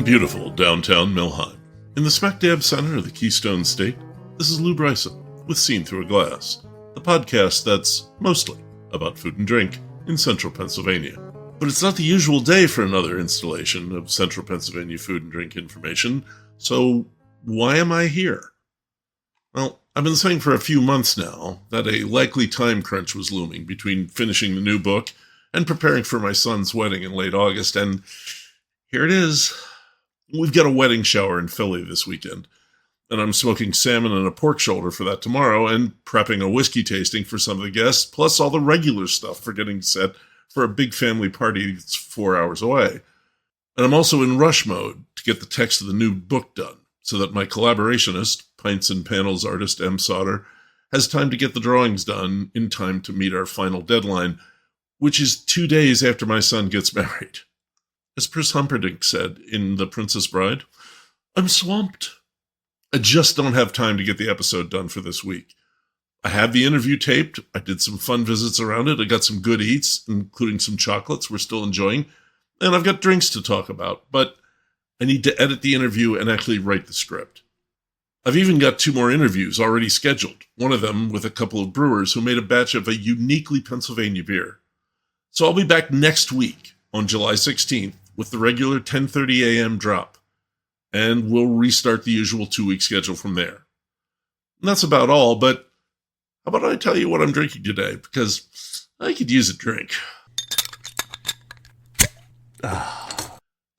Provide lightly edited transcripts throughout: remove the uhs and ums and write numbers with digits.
beautiful downtown Millheim, in the smack dab center of the Keystone State, this is Lou Bryson with Seen Through a Glass, the podcast that's mostly about food and drink in central Pennsylvania. But it's not the usual day for another installation of central Pennsylvania food and drink information, so why am I here? Well, I've been saying for a few months now that a likely time crunch was looming between finishing the new book and preparing for my son's wedding in late August, and here it is. We've got a wedding shower in Philly this weekend, and I'm smoking salmon and a pork shoulder for that tomorrow and prepping a whiskey tasting for some of the guests, plus all the regular stuff for getting set for a big family party that's 4 hours away. And I'm also in rush mode to get the text of the new book done so that my collaborationist, Pints and Panels artist M. Sauter, has time to get the drawings done in time to meet our final deadline, which is 2 days after my son gets married. As Pris Humperdinck said in The Princess Bride, I'm swamped. I just don't have time to get the episode done for this week. I have the interview taped. I did some fun visits around it. I got some good eats, including some chocolates we're still enjoying. And I've got drinks to talk about, but I need to edit the interview and actually write the script. I've even got 2 more interviews already scheduled, one of them with a couple of brewers who made a batch of a uniquely Pennsylvania beer. So I'll be back next week on July 16th with the regular 10:30 a.m. drop, and we'll restart the usual 2-week schedule from there. And that's about all, but how about I tell you what I'm drinking today, because I could use a drink. There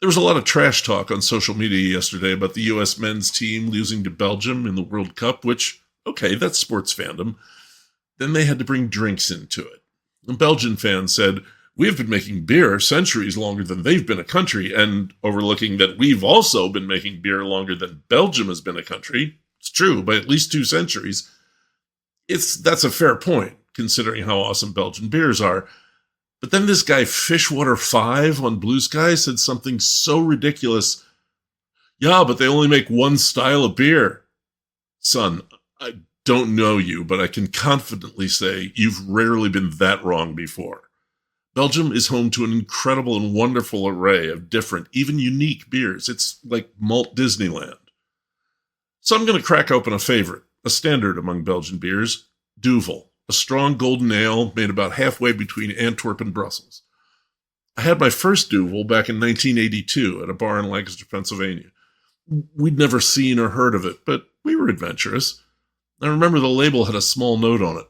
was a lot of trash talk on social media yesterday about the U.S. men's team losing to Belgium in the World Cup, which, okay, that's sports fandom. Then they had to bring drinks into it. And Belgian fans said, we have been making beer centuries longer than they've been a country, and overlooking that we've also been making beer longer than Belgium has been a country. It's true, by at least 2 centuries. That's a fair point, considering how awesome Belgian beers are. But then this guy Fishwater5 on Blue Sky said something so ridiculous. Yeah, but they only make one style of beer. Son, I don't know you, but I can confidently say you've rarely been that wrong before. Belgium is home to an incredible and wonderful array of different, even unique beers. It's like malt Disneyland. So I'm going to crack open a favorite, a standard among Belgian beers, Duvel, a strong golden ale made about halfway between Antwerp and Brussels. I had my first Duvel back in 1982 at a bar in Lancaster, Pennsylvania. We'd never seen or heard of it, but we were adventurous. I remember the label had a small note on it,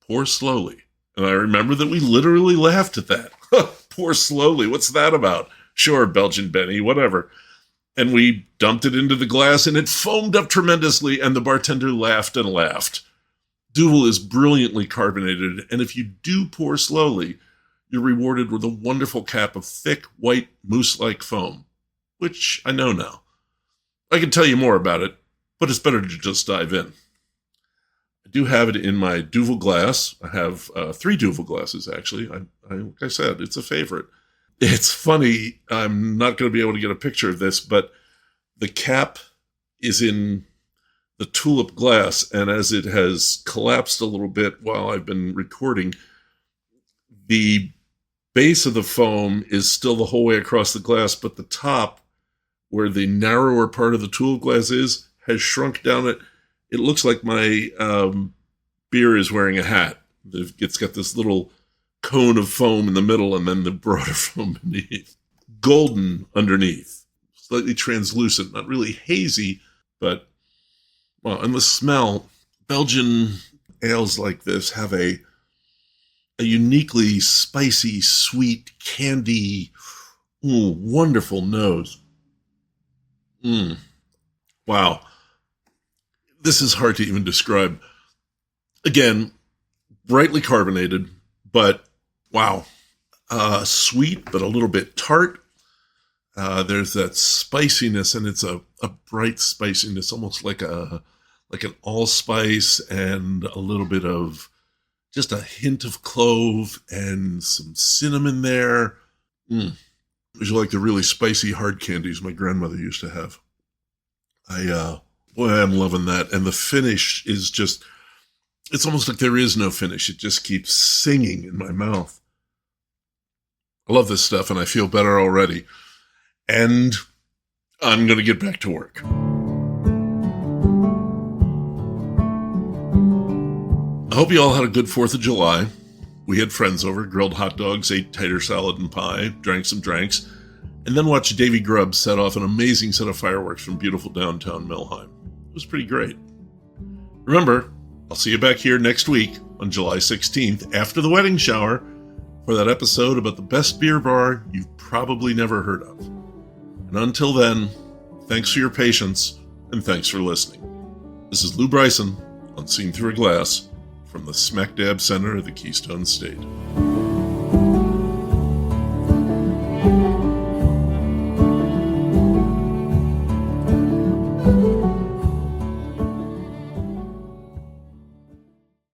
pour slowly. And I remember that we literally laughed at that. Pour slowly, what's that about? Sure, Belgian Benny, whatever. And we dumped it into the glass, and it foamed up tremendously, and the bartender laughed and laughed. Duvel is brilliantly carbonated, and if you do pour slowly, you're rewarded with a wonderful cap of thick, white, mousse-like foam, which I know now. I can tell you more about it, but it's better to just dive in. I do have it in my Duvel glass. I have 3 Duvel glasses, actually. Like I said, it's a favorite. It's funny. I'm not going to be able to get a picture of this, but the cap is in the tulip glass, and as it has collapsed a little bit while I've been recording, the base of the foam is still the whole way across the glass, but the top, where the narrower part of the tulip glass is, has shrunk down. It looks like my beer is wearing a hat. It's got this little cone of foam in the middle and then the broader foam beneath. Golden underneath. Slightly translucent, not really hazy, but, well, and the smell. Belgian ales like this have a uniquely spicy, sweet, candy, wonderful nose. Wow. This is hard to even describe. Again, brightly carbonated, but wow. Sweet, but a little bit tart. There's that spiciness, and it's a bright spiciness, almost like an allspice and a little bit of just a hint of clove and some cinnamon there. Would you like the really spicy hard candies my grandmother used to have? Boy, I'm loving that. And the finish is just, it's almost like there is no finish. It just keeps singing in my mouth. I love this stuff, and I feel better already. And I'm going to get back to work. I hope you all had a good 4th of July. We had friends over, grilled hot dogs, ate tater salad and pie, drank some drinks, and then watched Davy Grubbs set off an amazing set of fireworks from beautiful downtown Melheim. It was pretty great. Remember, I'll see you back here next week on July 16th after the wedding shower for that episode about the best beer bar you've probably never heard of. And until then, thanks for your patience and thanks for listening. This is Lou Bryson on Seen Through a Glass from the smack dab center of the Keystone State.